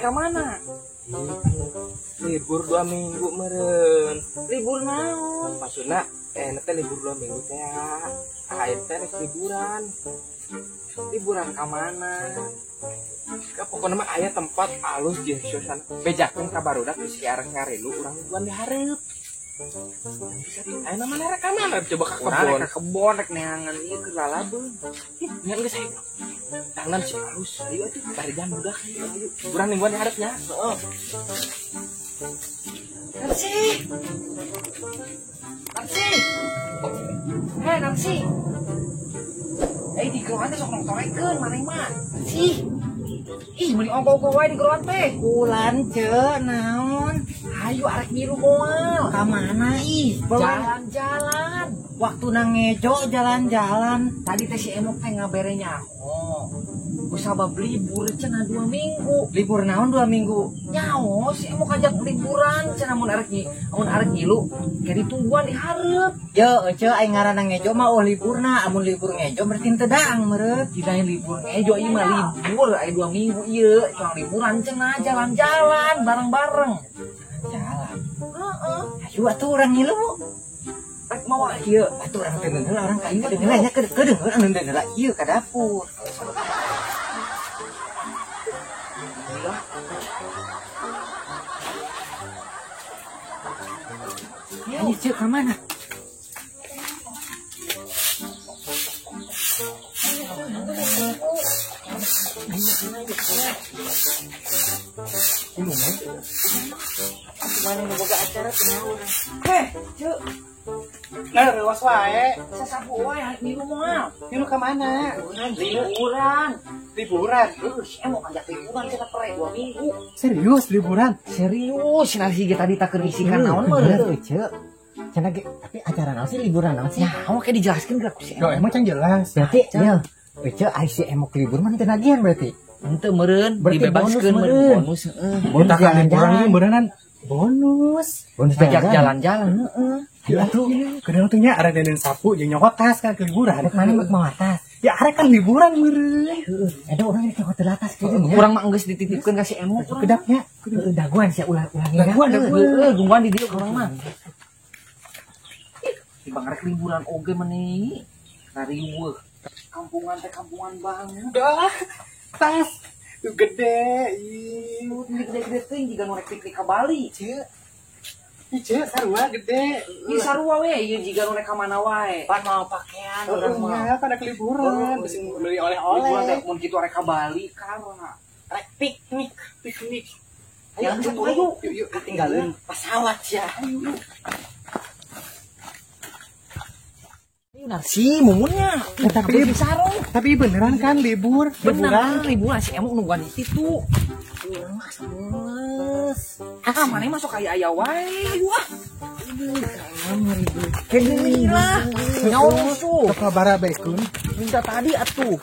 ke mana? Libur 2 minggu meren. Libur naon? Maksudnya nanti libur 2 minggu teh akhir teh liburan. Liburan ke mana? Pokoknya mah aya tempat alus jeung suasana. Bejakeun ka barudak geus kiarek ngarilu urang liburan dihareup. Ayo namanya rek mana? Coba ke kebon. Ke kebon rek neangan ieu keur lalabeun. Nya geus aya. Tangan si alus. Ayo atuh bari jam budak ayo. Urang liburan dihareup nya. Heeh. Nancy. Hei Nancy. Di geroan teh sok nongtorekeun maneh mah. Nancy. Ih, meuli ongko-ongko wae di geroan teh. Ulan ce naon? Hayu arek ngilu moal. Ka mana ih? Jalan-jalan. Waktu nang ngejo jalan-jalan. Tadi teh si Emok teh ngabere nyaho. Kusabab libur cenah 2 minggu. Libur naon 2 minggu? Nyaho si Emok ajak liburan cenah mun arek ngilu ke ditungguan dihareup. Je ce aing ngaranna ngejo mah liburna, amun libur ngejo berarti teu daang meureut. Dinain libur ngejo ieu mah libur aya 2 minggu ieu, cong liburan cenah jalan-jalan bareng-bareng. Jalan. Heeh. Ayo atuh urang ngilu. Rek mau ieu. Atuh urang teh ngeundeul urang ka ieu deungeul nya kedeungeul anu ngeundeul ieu ka dapur. Ayo cek ke mana? Mana nu boga acara teh urang. Cek. Nah, rewas wae. Sasapu wae ngilu moal. Ngilu ka mana? Liburan. Liburan. Terus Emok ajak liburan cenah pere 2 minggu. Serius liburan? Serius, cenah hiji tadi tak keurisikan naon meureun. Cek. Cenah ge tapi acara naon sih liburan naon sih? Ya, kayak dijelaskan gak ku si Yo Emok. emang can jelas. Berarti Del, Cek ai si Emok libur mah teu nagihan berarti. Henteu meureun, Berarti dibebaskeun bonus meureun. meureun. Bonus, heeh. Bonus liburan ieu beuneuran. Bonus Ajak jalan-jalan, heeh. Ayo atuh. Kadang tuh nya arek denen sapu jeung nyokot tas kan ke liburan. Arek mana mau atas? Ya arek kan liburan meureun. Ada orang yang ke hotel atas gitu ya. Kurang mah geus dititipkeun ka si Emok. Kedapnya. Daguan sih ulang-ulang. Daguan, gungguan di dieu urang mah. Bang rek liburan oge meuni. Rariweuh. Kampungan teh kampungan banget. Udah. Tas tuh gede. Ih, Gede-gede teuing jiga nu rek piknik ka Bali. Cek. Ih, Cek, sarua gede. Ieu sarua we, ieu jiga nu rek ka mana wae. Pan mau pakaian orang mau. Ya, pada ke liburan, bisa beli Liburan oleh-oleh. teh mun kitu rek ka Bali karena Rek piknik. yang itu ayo. Yuk, Tinggalin pesawat ya. Narsi mumunnya tapi sarung tapi beneran kan libur? beneran liburan si Emok nungguan di situ Urang mah semes. mana masuk kayak ayah wae wah Ribut. kene lah nyawa tuh Kepala baikun. minta tadi atuh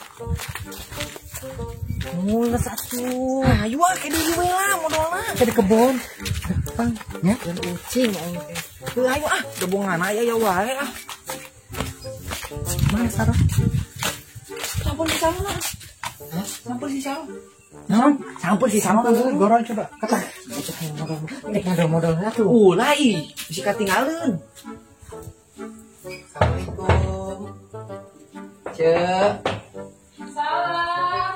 Mules atuh. ayo ah kene we lah modalna Ke di kebon. Depan, ya. Dan ucing aing teh. teu ayo ah debongan aya wae ah Mana sarung? sampun si sarung lah sampun si sarung Naon? Sampun sih sama kan dulu. Gorong coba. Kata. Tek modal atuh. ulah ih bisa katinggalin Assalamualaikum. Cek. Salam.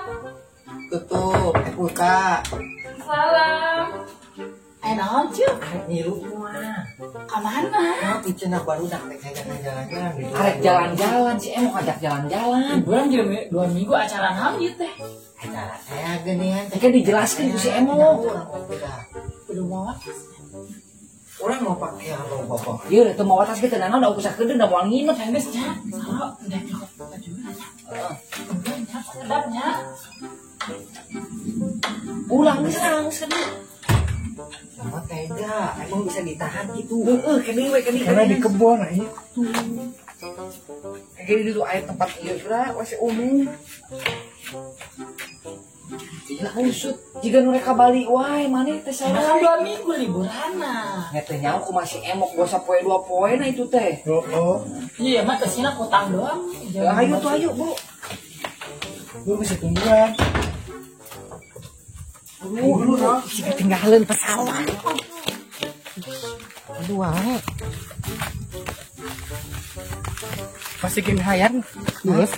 Tutup. Buka. Salam. Naon cek? Ngilu mah. Ka mana? Tapi cenah baru dak teh jalan-jalan. arek jalan-jalan si Emok ajak jalan-jalan Liburan jeung 2 minggu acara naon ieu teh? Acara saya geningan teh kan dijelaskan ku si Emok Kudu mau orang mau pakai apa bapak? ieu teu mau atas kita naon da usah kedeung da moal nginep geus nya. Saro ndek nyokot bajuran. Kemudian nya sedapnya. ulang geus sedih Sama tega, emang bisa ditahan gitu. kene we kene Karena di kebon aja. kayak di aya tempat ieu geura WC umum Gila usut jika nu rek ka Bali wae maneh teh Kan salah 2 minggu liburanna. nya teh nyaho ku masih Emok gua sapoe 2 poe na itu teh Oh. Iya mah kesina kutang doang. ayo tuh ayo Bu Gue bisa tungguan. Si ketinggalan pesawat. Aduh, wae. Pasti gini hayan. Terus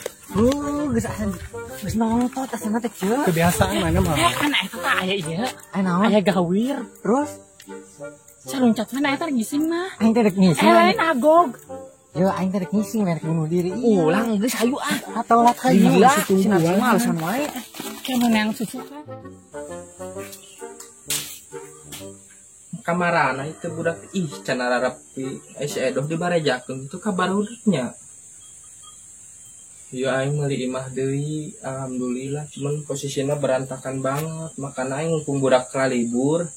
Geus nonton asana teh ceuk. kebiasaan mana mah? Kan eta teh aya ieu. Naon? Aya gawir. Terus Saluncat mana eta ngising mah. aing teh rek ngisi. Lain agog. Yo aing teh rek ngisi merek bunuh diri. Ulang geus hayu ah. Atau lat hayu. Gila, cenah mah alasan wae. Kayak yang susu kan. Kamarana itu budak ih can rapi si Edoh dibarejakeun itu kabar udahnya. Ya aing meuli imah deui alhamdulillah cuman posisinya berantakan banget makana aing ngumpul budak libur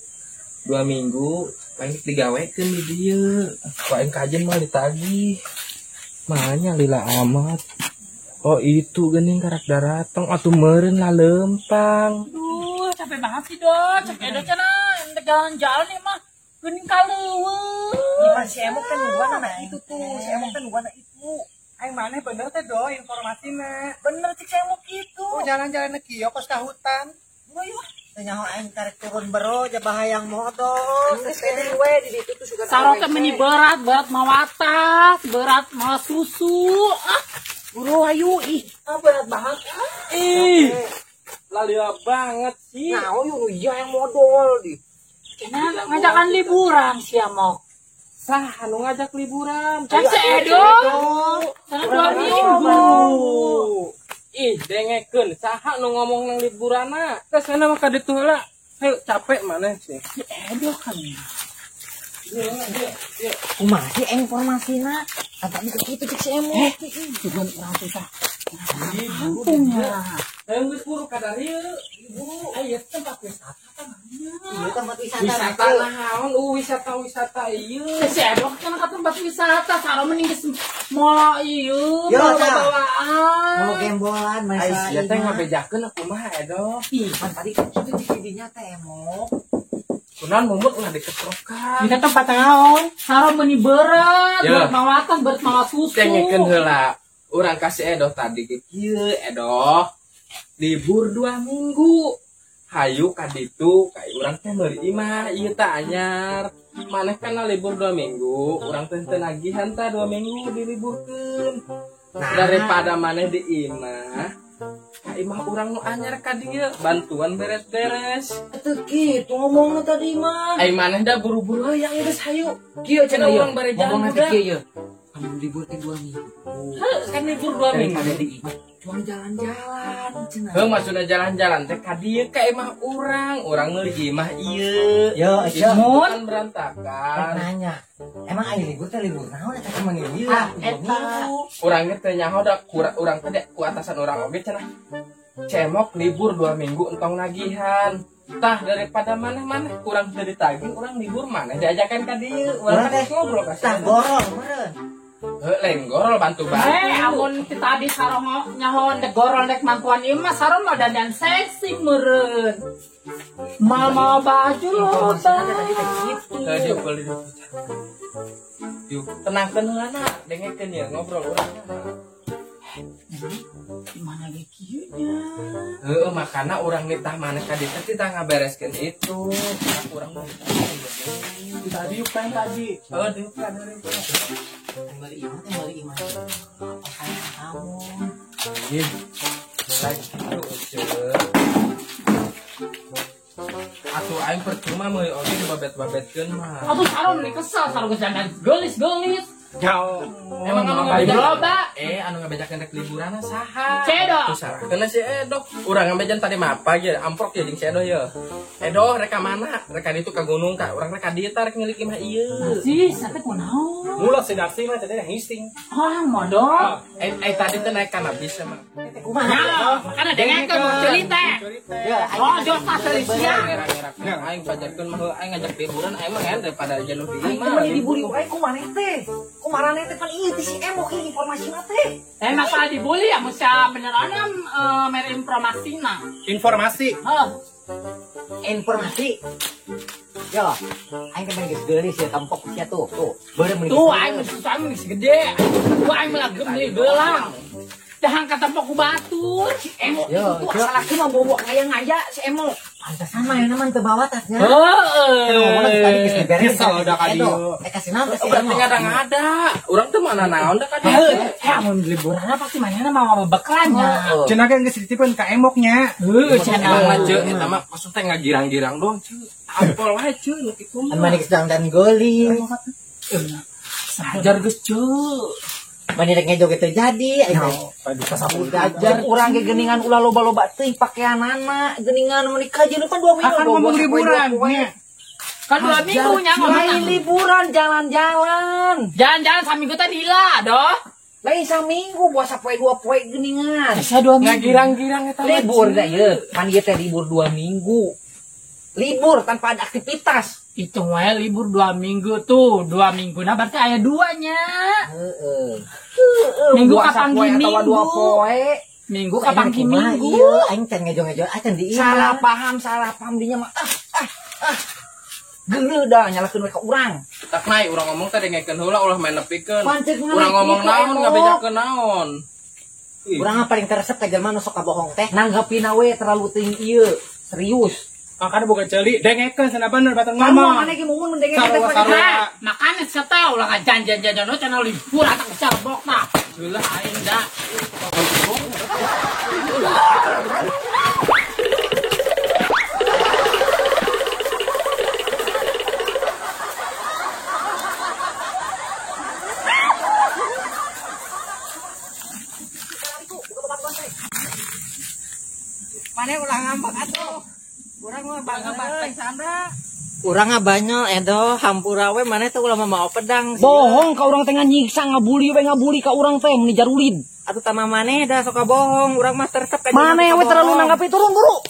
2 minggu aing digawekeun di dieu. Ku aing kajen mah ditagih. Mahanya lila amat. Oh itu geuning karak daratong atuh meureun lah lempang. Duh, capek banget sih dong. Cek edo cenah, ente jalan-jalan ya mah. Geuning kaleuweung. Gimana si Emok kan nuana itu tuh, si Emok kan nuana itu. Aing maneh bener teh do informasinya. Bener cik si Emok itu. Oh jalan-jalan ke kieu pas ka hutan. Teh nyaho aing tarik turun bero jabah hayang modal. Sepeda we di situ tuh suka. Sarot teh meni berat mau atas, berat mau susu. Ah, Buru ayu ih. Berat banget. Ih. Lalia banget sih. Nah, oh iya yang modal di. cenah ngajakan liburan si Amok. Sah anu ngajak liburan. Cek si Edo. Sana 2 minggu. Ih, dengekeun saha nu ngomong nang liburana. Teh sana mah ka ditu heula. Hayu capek maneh sih. Si Edo kan. Kumaha sih informasinya? Tadi kitu cek si Emok. Tujuan orang susah. Kampungnya. Hayu geus buru ka dari buru. Ayo tempat wisata kan. Iya tempat wisata. Wisata naon? Wisata ieu. Si Edo kan ke tempat wisata, sareng mending geus mau ieu Yo, bawa-bawaan. Mau gembolan Ai masa sia teh ngabejakeun aku mah Edo. Ih, kan tadi itu di videonya teh Emok. Kunaon mumut ulah diketrokan. Kita tempat naon? Sareng meni berat, Ya. berat mawatan, berat mawa susu. Dengekeun heula. Urang kasih Edo tadi ke kieu Edo. Libur 2 minggu. Hayu ka ditu kai urang teh meuli imah ieu teh anyar. Maneh kana libur 2 minggu, urang teh teu nagihan tah 2 minggu diliburkeun. Daripada maneh di imah, ka imah urang nu anyar ka dieu bantuan beres-beres. Atuh kitu ngomongna tadi mah. Ai maneh da buru-buru yang geus hayu. Kieu cenah urang bare jalan Ngomongna udah. teh kieu. Kamu libur teh 2 minggu. Kan libur 2 minggu. Daripada di imah. Cuma jalan-jalan cenah. Heuh maksudna jalan-jalan teh ka dieu ka imah urang meuli imah ieu. Yo, Itu Mun. kan berantakan. Nanya. Emang aing libur teh libur naon eta ka mani Ah, lieu? eta. Urang teh nyaho da urang teh ku atasan urang oge cenah. Cemok libur 2 minggu entong nagihan. Tah daripada maneh kurang teu ditagih urang libur maneh diajakan ka dieu. Urang teh ngobrol ka Tah gorong meureun. lain gorol bantu-bantu. Amun kita tadi sarong nyaho dek gorol dek mangkuan ieu mah sarong mah dandan seksi meureun. Mal baju lo tah. Teu diukul di ditu. Yuk, tenangkeun heula na, dengekeun ye ngobrol urang. Gimana ge kieu nya? Heeh, makana urang nitah maneh ka ditu kita ngabereskeun itu. Urang mah Tadi yuk kan tadi. diuk ka dari Balik imah. Apa sayang kamu? Ih, lagi itu atuh aing percuma meuli oge dibabet-babetkeun mah. Atuh sarong nih kesel sarong geus dandan geulis-geulis. Jauh. Emang anu ngabejak loba? Anu ngabejakeun rek liburan saha? Cedo. Tuh sarahkeun si Edo. Urang ngabejan tadi mah apa ge? Amprok ye jeung si Edo ye. Edo rek ka mana? Rek ka ditu ka gunung ka. Urang rek ka dieu tah rek ngilik imah ieu. Sih, sampe kunaon? Mulut si Darsi mah tadi hissing. Ah, modal. Tadi teh naik kana bis mah. Nah, makanya dengekeun mau cerita. Ya, Oh, jos asli sia. Aing pajarkeun mah aing ngajak liburan aing mah daripada jenuh di Aing imah. mah dibully wae ku maneh teh. Ku marane teh kan ieu si Emok ieu informasina teh. Masalah dibully ya mesti beneran mere informasinya. Informasi. Heh. informasi. Yo, aing teh geus geulis ya tampok sia tuh. Beureuh meuni. Tuh, aing susah geus gede. Tuh aing melagem deui geulang. Dah angkat tempok ku batur. Si Emok Yo, Tuh asal laki mah bobo ngaya-ngaya si Emok. Pantesan main naman ke bawah tasnya. Heeh. Tadi geus diberes. Kesel dah ka dieu. Kasih naon Oh, berarti ngada-ngada. Urang teh mana naon dah ka dieu. Mun liburan pasti manehna mau bebekerannya. Cenah kan geus dititipkeun ka emoknya. Cenah mah ceuk eta mah maksudnya ngagirang-girang doang ceuk. Apel wae ceuk nu kitu mah. Mani geus dan goli. Sajar geus ceuk. Mani rek ngejo gitu jadi. Ajar urang ge geuningan ulah loba-loba teuing pakaianana, geuningan menikah jeung kan 2 minggu. Akan ngomong liburan. Kan 2 minggu nya Lain liburan jalan-jalan. Jalan-jalan saminggu teh lila doh. Lain saminggu buat sapoe 2 poe geuningan. Saya 2 minggu. Ngagirang-girang eta mah. Libur da ieu. Pan ieu teh libur 2 minggu. Libur tanpa ada aktivitas. Itu wae libur 2 minggu tuh. 2 minggu nah berarti aya 2-nya. Heeh. Minggu Dua kapan sapoe minggu? atawa 2 poe. Minggu kapan minggu? Iya, aing can ngejo-ngejo acan di ieu. Salah paham dinya mah. Geuleuh dah nyalakeun we ka urang. Tak naik urang ngomong teh dengekeun heula ulah main nepikeun. Pancet Urang ngomong naon ngabejakeun naon. Urang mah paling teresep ka jelema nu sok kabohong teh. Nanggapina we terlalu teuing ieu. Serius. Makanya bukan celi, dengekeun cenah bener batur Ngomong ngomong. maneh ge mumun mendenge Sarua, sarua. Nah, makanya saya tahu lah janjian-janjian no channel libur atau cerbok nah. Gila aing dah. Maneh ulah ngambek atuh. Urang mah bangga bae Sandra. Urang banyak edo hampura we maneh teh ulah mau pedang. Bohong ka urang teh nyiksa ngabuli we ngabuli ka urang teh meni jarulid. Atuh tamah maneh dah sok bohong, urang mah teresep ka Maneh we terlalu nanggapi turun buru.